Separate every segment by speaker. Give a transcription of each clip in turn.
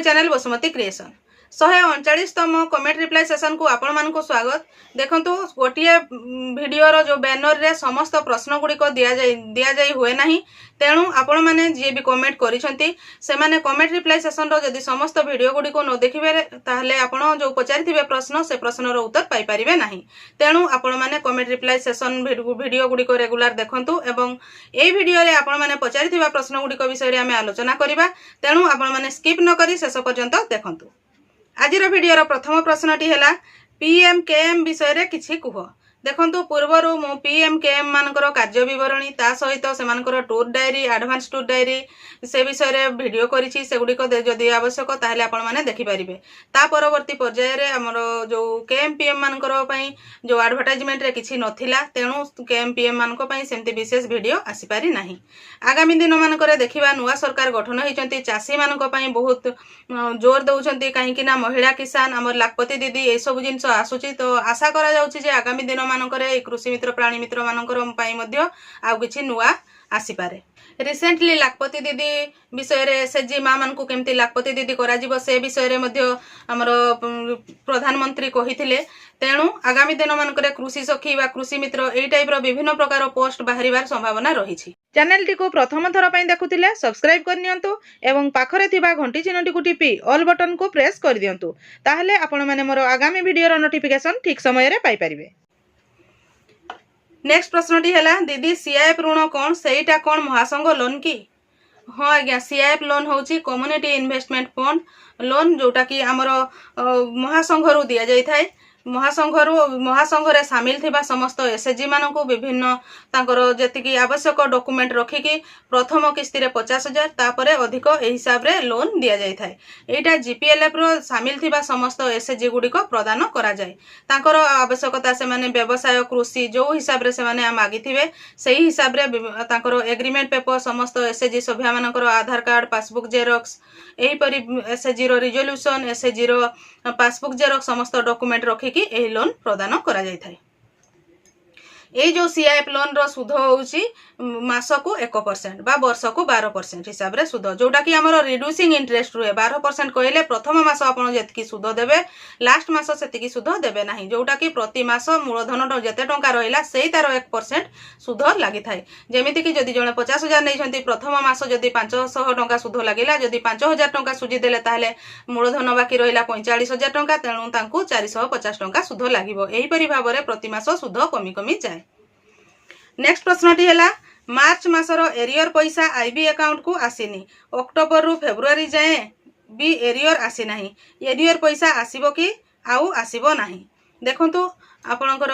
Speaker 1: Channel Basumati creation 139तम comment reply session को आपण मानक स्वागत। देखंतु गोटे वीडियो जो बैनर रे समस्त प्रश्न गुड़िक दि जाई हुए नहीं, तेणु आपण मैंने जी भी कमेंट करिसेंती से माने कमेंट रिप्लाई सेशन रो जदि समस्त वीडियो गुड़िक न देखिबे ताहले आपण जो पचारिथिबे प्रश्न से प्रश्न रो उत्तर पाई परिबे नहीं। तेणु आपण मैंने कमेंट रिप्लाई सेशन वीडियो गुड़िक रेगुलर देखंतु एवं एई वीडियो रे आपण मैंने पचारिथिबा प्रश्न गुड़िक विषय रे आमे आलोचना करिबा। तेणु आपण मैंने स्किप न करी शेष पर्यंत देखंतु। आजिर वीडियो प्रथम प्रश्नटी है पीएमकेएम विषय रे किछि कुह। देखंतु पूर्वरु मु पीएमकेएम मानकर कार्य विवरणी ता सहित सेमानकर tour diary advance tour diary से विषय रे वीडियो करिछि, सेगुडिक जदि आवश्यक ताहले आपण माने देखि परिबे। ता परवर्ती पर्याय रे हमर जो केएमपीएम मानकर पई जो एडवर्टाइजमेंट रे किछि नथिला, तेणु केएमपीएम मानक पई सेमति विशेष वीडियो आसी पारि नाही। आगामी दिन मानकर देखिबा नुवा सरकार गठन होइचंती, चासी मानक पई बहुत जोर दउचंती काहेकि ना महिला किसान हमर लाखपति दीदी ए सब जिंस आसुची। तो आशा करा जाउची जे आगामी दिन मानकरे कृषि मित्र प्राणी मित्र मानकर पई मध्य आउ किछि नुवा आसी पारे। रिसेंटली लाखपति दीदी विषय रे एसएचजी माँ मानकु केमती लाखपति दीदी करा जिवो से विषय रे मध्य हमर प्रधानमंत्री कहिथिले। तेणु आगामी दिन मानकरे कृषि सखी बा कृषि मित्र एई टाइप रो विभिन्न प्रकार पोस्ट बाहरिबार संभावना रहिछि। चैनल टी को प्रथम थर पई देखुथिले सब्सक्राइब कर नियंतु एवं पाखरे थिबा घंटी चिन्हटी को टिपि ऑल बटन को प्रेस कर दियंतु, ताहले आपण माने मोर आगामी वीडियो रो नोटिफिकेशन ठीक समय रे पाई परिबे। नेक्स्ट प्रश्नटी है दीदी सीआईएफ ऋण कौन सेटा कौन महासंघ लोन की? हाँ आज्ञा, सीआईएफ लोन होची कम्युनिटी इन्वेस्टमेंट फंड लोन जोटा कि आमर महासंघ दि जाए। महासंघ रे सामिल थिबा समस्त एसएचजी मानकु विभिन्न तांकर जेतिकी आवश्यक डॉक्यूमेंट रखिकी प्रथम किस्ती रे 50,000 तापरे अधिक ए हिसाब रे लोन दिया जाय थाए। एटा जीपीएलएफ रो सामिल थिबा समस्त एसएचजी गुडी को प्रदान करा जाय। तांकर आवश्यकता से माने व्यवसाय कृषि जो हिसाब रे से माने मागी थिबे सेही हिसाब रे तांकर एग्रीमेंट पेपर समस्त एसएचजी सभ्या मानकर आधार कार्ड पासबुक जेरॉक्स एही परि एसएचजी रो रिजोल्यूशन एसएचजी रो पासबुक जेरॉक्स समस्त डॉक्यूमेंट रखिकी एही लोन प्रदान करा जाय थाए। ए जो सीआईएफ लोन रो सुध होउची मासकु 1% बा वर्षकु 12% हिसाब रे सुध, जोटा कि हमर रिड्यूसिंग इंटरेस्ट रुए। 12% कहले प्रथम मास आपण जेतकी सुध देबे लास्ट मास सेतिकी सुध देबे नाही, जोटा कि प्रति मास मूलधन जेते टंका रहिला सेही तार 1% सुध लागि थाए। जेमिति कि जदि जणे 50,000 नैछंती प्रथम मास जदि 500 टंका सुध लागिला, जदि 5,000 टंका सुझी देले ताहले मूलधन बाकी रहिला 45,000 टंका, तेणु तांकु 450 टंका सुध लागिबो। एही परि भाबरे प्रति मास सुध कमी कमी जाय। नेक्स्ट प्रश्नटी है मार्च मासर एरियर पैसा आईबी अकाउंट को आसीनी, अक्टोबर रु फेब्रुआरी जाए भी एरियर आसी नाही। एरियर पैसा आसीबो कि आउ आसीबो नाही? देखंतु आपणकर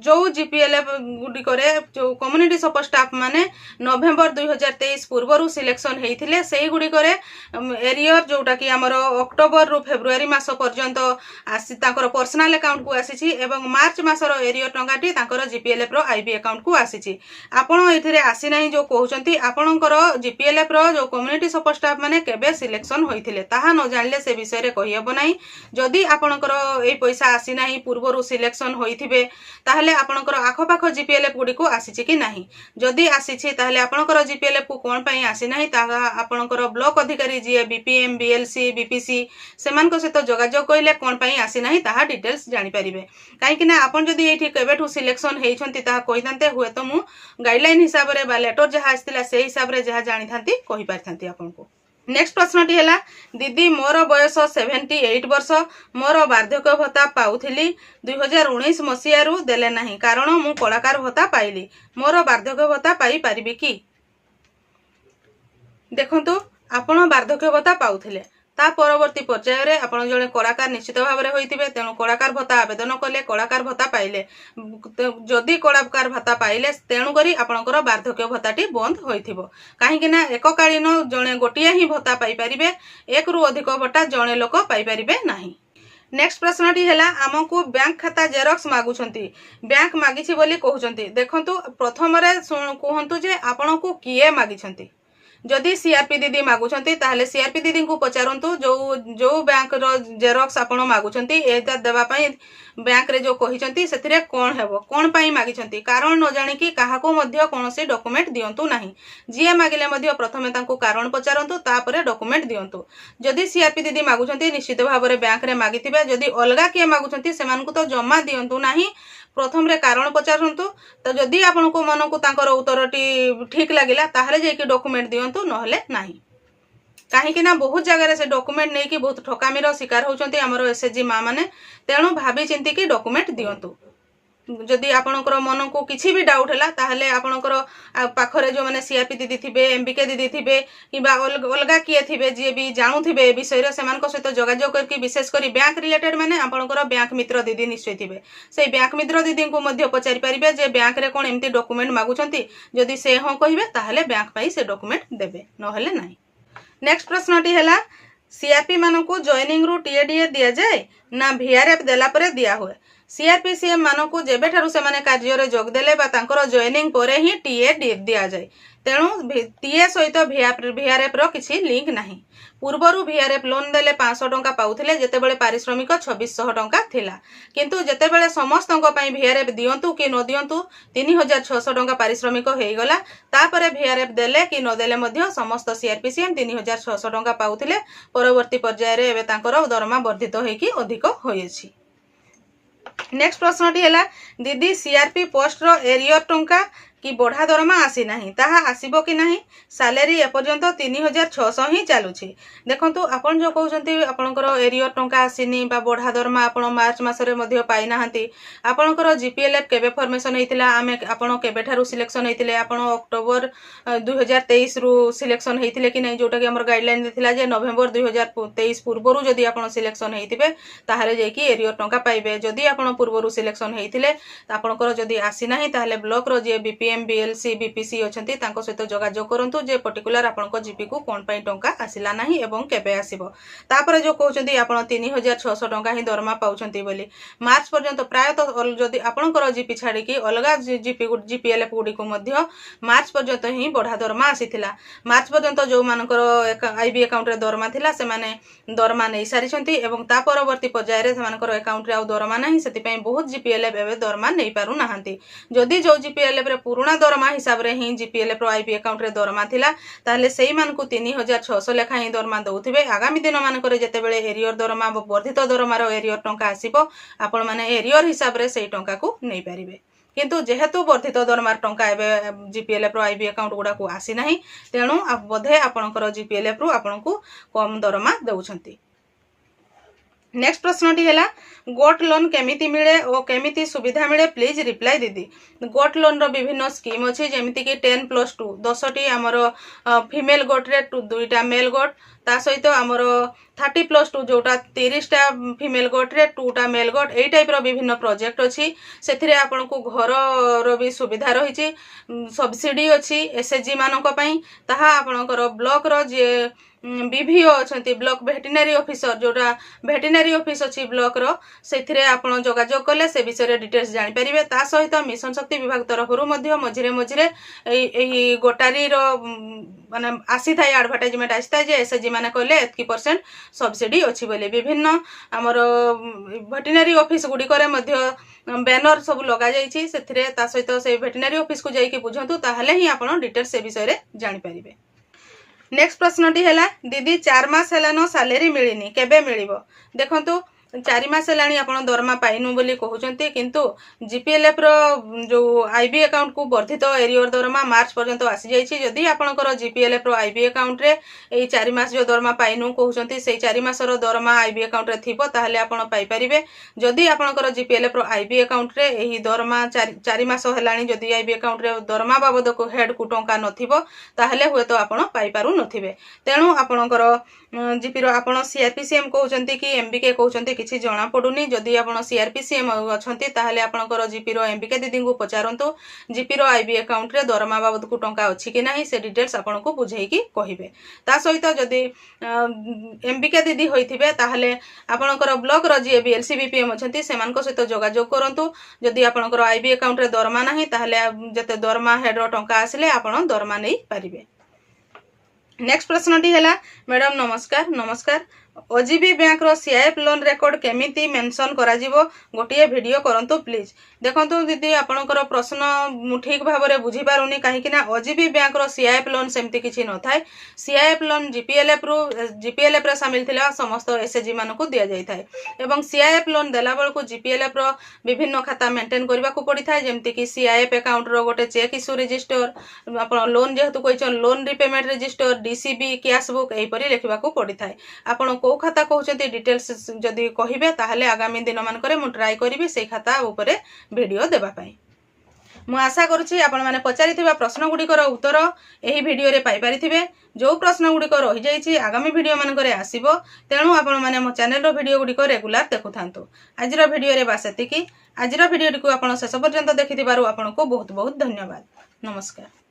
Speaker 1: जो जीपीएलएफ गुडी करे जो कम्युनिटी सपोर्ट स्टाफ माने नवेम्बर 2023 पूर्वरु सिलेक्शन हेइथिले सेही गुडी करे एरियर जोटा कि हमर अक्टोबर रु फेब्रुआरी मास पर्यंत आसी तांकर पर्सनल अकाउंट को आसीछि एवं मार्च मासर एरियर टंगाटी तांकर जीपीएलएफ रो आईबी अकाउंट को आसीछि। आपण एथिरे आसी नाही जो कहउचंती आपणकर जीपीएलएफ रो जो कम्युनिटी सपोर्ट स्टाफ माने केबे सिलेक्शन होइथिले ताहा न जानले से विषय रे कहियबो नाही। जदि आपणकर ए पैसा आसी नाही पूर्वरु सिलेक्शन होइथिबे ताहले आपणकर आखपाख जीपीएलएफ गुडी को आसीछि कि नाही। जदि आसीछि ताहले आपणकर जीपीएलएफ को कोन पई आसी नाही ताहा आपणकर ब्लॉक अधिकारी जे बीपीएम बीएलसी बीपीसी सेमानक सहित जोगाजोग कइले कोन पई आसी नाही ताहा डिटेल्स जानि परिबे। काहे कि ना आपण जदि एठी केबेठु सिलेक्शन हेइछंती ताहा कहितांते हुए तो मु गाइडलाइन हिसाब रे बा लेटर जहा आस्तिला से हिसाब रे जहा जानि थांती कहि पारथांती आपनको। नेक्स्ट प्रश्नटी है दीदी मोर बयस 78 वर्ष, मोर वार्धक्य भत्ता पाउथिली 2019 मसीहारू देले नाही कारण मु कलाकार भत्ता पाइली, मोर वार्धक्य भत्ता पाई पारिबी कि? देखंतु आपण वार्धक्य भत्ता पाउथिले ता परवर्ती पर्याय रे आपण जणे कलाकार निश्चित भाव में होइतिबे, तेणु कलाकार भत्ता आवेदन कले कलाकार भत्ता पाइले। जदि कलाकार भत्ता पाइले तेणु करी आपणकर वार्धक्य भत्ताटी बंद होइथिबो, काहे कि ना एककालीन जणे गोटिया ही भत्ता पाई परिबे, एक रु अधिक भत्ता जणे लोक पाई परिबे नाही। नेक्स्ट प्रश्नटी है आमको बैंक खाता जेरॉक्स मागुछंती, बैंक मागिछि बोली कहउछंती। देखंतु प्रथम रे कहंतु जे आपन को किए मागिछंती। जदि सीआरपी दीदी मागुछंती ताहले सीआरपी दीदी को पचारंतु जो जो बैंक रो जेरॉक्स आपण मागुछंती एटा देबा पई बैंक रे जो कहिछंती सेथिरे कोन हेबो कोन पई मागिछंती कारण न जानि कि काहाको मध्य कोनोसी डॉक्यूमेंट दियंतु नाही जिए मागिले मध्य प्रथमे तांको कारण पचारंतु तापरे डॉक्यूमेंट दियंतु जदि सीआरपी दीदी मागुछंती निश्चित भाव रे बैंक रे मागिथिबे जदि अलगा किए मागुछंती सेमानकु तो जमा दियंतु नाही प्रथम रे कारण पचारंतु तो जदि आपण को मन को तांकर उत्तरटी ठीक लागिला ताहले जे कि डॉक्यूमेंट दियंतु नहले नाही कहीं ना बहुत जगह से डॉक्यूमेंट नहीं कि बहुत ठकामीर शिकार होचंती हमरो एसएचजी मां माने तेणु भाभी चिंती कि डॉक्यूमेंट दियंतु जदि आपणकर मन को किसी भी डाउट है ताहले आपणकर पाखरे जो माने सीआरपी दीदी थिबे एमबीके दीदी थिबे किबा अलगा किए थिबे जे भी जानु थिबे विषय रे सेमानक सहित जोगाजोग करके विशेष करी बैंक रिलेटेड माने आपणकर बैंक मित्र दीदी निश्चय थिबे से बैंक मित्र दीदी को मध्य पचारि परिबे जे बैंक रे कोन एमती डॉक्यूमेंट मागुछंती जदि से हां कहिबे ताहले बैंक पई से डॉक्यूमेंट देबे नहले नाही। नेक्स्ट प्रश्नटी है सीआरपी मानकु जॉइनिंग रु टीएडीए दिया जाए ना वीआरएफ देला परे दिया हुए सीआरपीसीएम मानकु जेबे ठारु से माने कार्य रे जोग देले बा तांकर जॉइनिंग परे ही टीए दिया जाए तेणु टीए सहित वीआरएफ रो किछि लिंक नाही पूर्वरु वीआरएफ लोन देले 500 टंका पाउथिले जेतेबेले पारिश्रमिक 2600 टंका थिला किंतु जेतेबेले समस्तंक पई वीआरएफ दियंतु कि न दियंतु 3600 टंका पारिश्रमिक हेई गला तापरे वीआरएफ देले कि न देले मध्य समस्त सीआरपीसीएम 3600 टंका पाउथिले परवर्ती पर्याय रे एबे तांकर दरमा वर्धित हेकी अधिक होयछि। नेक्स्ट प्रश्नटी है दीदी सीआरपी पोस्ट रो एरियर टंका कि बढ़ा दरमा आसी नाही ताहा आसीबो कि नाही सैलरी एपर्यंत 3600 ही चलुछि देखंतु आपण जो कहउछंती आपनकर एरियर टंका आसीनी बा बढ़ा दरमा आपण मार्च मासरे मध्ये पाई नाहंती आपनकर जीपीएलएफ केबे फॉर्मेशन हेतिला आमे आपण केबे ठारु सिलेक्शन हेतिले आपण अक्टोबर 2023 रु सिलेक्शन हेतिले कि नै जोटा कि हमर गाइडलाइन देथिला जे नवेम्बर 2023 पूर्वरु जदि आपण सिलेक्शन हेतिबे ताहाले जे कि एरियर टंका पाइबे जदि आपण पूर्वरु सिलेक्शन हेतिले आपनकर जदि आसी नाही ताहाले ब्लॉक रो जे बीपीएम बीएलसी बीपीसी अछंती तांको सहित जोगाजोग करंतु जे पर्टिकुलर आपनको जीपी को कोन पई टंका आसिला नाही एवं केबे आसीबो तापर जो कहउछंती आपण 3600 टंका ही दरमा पाउछंती बोली मार्च पर्यंत प्राय तो जदि आपनकर जीपी छाडी की अलगा जीपी जीपीएलएफ गुडी को मध्य मार्च पर्यंत ही बढ़ा दरमा आसीथिला मार्च पर्यंत जो मानकर आईबी अकाउंट रे दरमा थिला से माने दरमा नै सारिछंती एवं ता परवर्ती पर्याय रे मानकर अकाउंट रे आ दरमा नाही सेति पई बहुत जीपीएलएफ एबे दरमा नै पारु नाहंती जदि जो जीपीएलएफ रे पुरुना दरमा हिसाब रे ही जीपीएलएफ रो आईबी अकाउंट रे दरमा थिला ताले सेही मानकु 3600 लेखा ही दरमा दउथिबे आगामी दिन मानकर जेतेबेले एरियर दरमा वर्धित दरमा रो एरियर टंका आसीबो आपण माने एरियर हिसाब रे सेही टंका को नै पारिबे किंतु जेहेतु वर्धित दरमार टंका एबे जीपीएलएफ रो आईबी अकाउंट गुडा को आसी नाही तेणु बोधे आपनकर जीपीएलएफ रो आपनकु कम दरमा दउछंती। नेक्स्ट प्रश्नटी है गोट लोन केमिति मिले और केमिति सुविधा मिले प्लीज रिप्लाई दीदी गोट लोन रो विभिन्न स्कीम अच्छी जमीती कि 10+2 10टी आमर फीमेल गोट रे 2टा मेल गोट ता सहित आमर 30+2 जोटा 30टा फीमेल गोट रे 2टा मेल गोट एई टाइप रो विभिन्न प्रोजेक्ट अच्छी से आपको घर रो भी सुविधा रही सब्सिडी अच्छी एसएचजी मानक पई ताहा आपनकर ब्लॉक रो जे बीभीओ अच्छी ब्लॉक भेटेरिनरी ऑफिसर जोटा भेटेरिनरी ऑफिस अच्छी ब्लॉक रो सेथिरे आपण जोगाजोग कले से विषय रे डिटेल्स जानि परिबे ता सहित मिशन शक्ति विभाग तरफरु मध्य मझिरे मझिरे एही गोटारी रो माने आसी थाय एडवर्टाइजमेंट आसी थाय जे एसएचजी माने कहले 80% सब्सिडी अछि बोले विभिन्न हमर भेटेरिनरी ऑफिस गुडी करे मध्य बैनर सब लगा जाइछि सेथिरे ता सहित से भेटेरिनरी ऑफिस को जाई कि बुझंतु ताहले ही आपण डिटेल्स से विषय रे जानि परिबे। नेक्स्ट प्रश्नटी है दीदी 4 मास हेलानो सैलरी मिलिनी केबे मिलिबो देखंतु 4 मास हेलानी आपण दरमा पाइनु बोली कहउचंती किंतु जीपीएलएफ रो जो आईबी अकाउंट को वर्धित एरियर दरमा मार्च पर्यंत आसी जाइछि जदि आपणकर जीपीएलएफ रो आईबी अकाउंट रे एई 4 मास जो दरमा पाइनु कहउचंती सेई 4 मास रो दरमा आईबी अकाउंट रे थिबो ताहले आपण पाई परिबे जदि आपणकर जीपीएलएफ रो आईबी अकाउंट रे एही दरमा 4 मास हेलानी जदि आईबी अकाउंट रे दरमा बाबद को हेड को टंका नथिबो ताहले हुए तो आपण पाई पारु नथिबे तेणु आपणकर जीपी रो आपण सीआरपीसीएम कहउचंती कि एमबीके कहउचंती किछि जणा पडुनी जदि आपण सीआरपीसीएम अछंती ताहले आपणकर जीपी रो एमबीके दीदी को पचारंतु जीपी रो आईबी अकाउंट रे दरमा बाबद को टंका अछि कि नाही से डिटेल्स आपण को बुझेई कि कहिबे ता सहित जदि एमबीके दीदी होइथिबे ताहले आपणकर ब्लॉक रो जे बीएलसी बीपीएम अछंती सेमान को सहित जोगाजोग करंतु जदि आपणकर आईबी अकाउंट रे दरमा नाही ताहले जते दरमा हेड रो टंका आसले आपण दरमा नै पारिबे। नेक्स्ट प्रश्नटी है मैडम नमस्कार नमस्कार ओजीबी बैंक रो सीआईएफ लोन रेकर्ड केमिति मेंशन करा जीवो गोटिए वीडियो करंतु प्लीज देखंतु दीदी आपनकर प्रश्न ठीक भाव में बुझी पारुनी कहीं ना ओजीबी बैंक रो सीआईएफ लोन सेमती किछि न थाए सीआईएफ लोन जीपीएलएफ रे शामिल थिला समस्त एसएचजी मानकु दिया जाय थाए एवं सीआईएफ लोन देला बेलकु जीपीएलएफ रो विभिन्न खाता मेंटेन करबा को पड़ी थाए जेमति कि सीआईएफ अकाउंट रो गोटे चेक इश्यू रजिस्टर आपण लोन जेहेतु कहिछन loan repayment register DCB cash book एही परी लिखबा को पड़ी थाए आपण को खाता कहते डिटेल्स जदि कहिबे ताहले आगामी दिन मानकरे मु ट्राई करिवि से खाता ऊपर वीडियो देबा पई मु आशा करुछि आपण माने पचारिथिबा प्रश्न गुडिकर उत्तर एही वीडियो रे पाई पारिथिबे जो प्रश्न गुडिक रहि जाइछि आगामी वीडियो मानकरे आसीबो तेणु आपण माने मो चैनल रो वीडियो गुडिक रेगुलर देखुथांतु आजिर वीडियो रे बास एतिकी आजिर वीडियो को आपण शेष पर्यंत देखिथिबारु आपनको बहुत बहुत धन्यवाद नमस्कार।